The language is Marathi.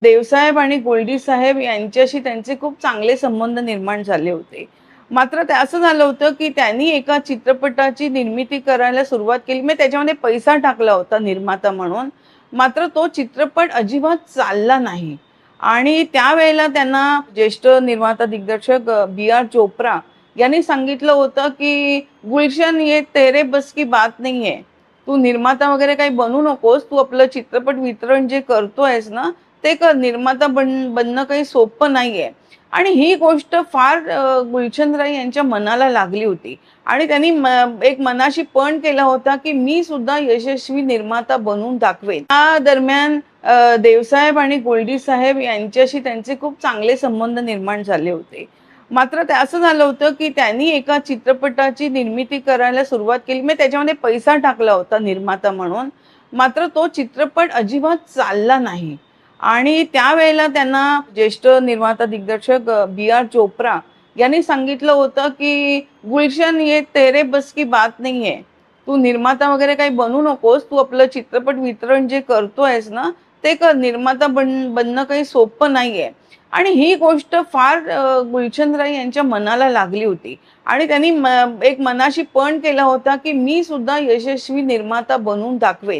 देवसाहेब आणि गोल्डी साहेब यांच्याशी त्यांचे खूप चांगले संबंध निर्माण झाले होते. मात्र ते असं झालं होतं, की त्यांनी एका चित्रपटाची निर्मिती करायला सुरुवात केली. म्हणजे त्याच्यामध्ये पैसा टाकला होता निर्माता म्हणून. मात्र तो चित्रपट अजिबात चालला नाही आणि त्यावेळेला त्यांना ज्येष्ठ निर्माता दिग्दर्शक बी.आर. चोप्रा यांनी सांगितलं होतं, की "गुलशन ये तेरे बस की बात नहीं है. तू निर्माता वगैरे काही बनू नकोस. तू आपलं चित्रपट वितरण जे करतोयस ना, ते कर. निर्माता बनणं काही सोपं नाहीये." आणि ही गोष्ट फार गुलशनराय यांच्या मनाला लागली होती आणि त्यांनी एक मनाशी पण केला होता, की मी सुद्धा यशस्वी निर्माता बनवून दाखवेन. त्या दरम्यान देवसाहेब आणि गोल्डी साहेब यांच्याशी त्यांचे खूप चांगले संबंध निर्माण झाले होते. मात्र ते असं झालं होतं, की त्यांनी एका चित्रपटाची निर्मिती करायला सुरुवात केली. म्हणजे त्याच्यामध्ये पैसा टाकला होता निर्माता म्हणून. मात्र तो चित्रपट अजिबात चालला नाही. आणि त्यावेळेला त्यांना ज्येष्ठ निर्माता दिग्दर्शक बी.आर. चोप्रा यांनी सांगितलं होतं, की "गुलशन ये तेरे बस की बात नहीं है. तू निर्माता वगैरे काही बनू नकोस. तू आपलं चित्रपट वितरण जे करतोयस ना, ते कर. निर्माता बनणं काही सोपं नाहीये." आणि ही गोष्ट फार गुलशनराय यांच्या मनाला लागली होती आणि त्यांनी एक मनाशी पण केला होता, की मी सुद्धा यशस्वी निर्माता बनवून दाखवेन.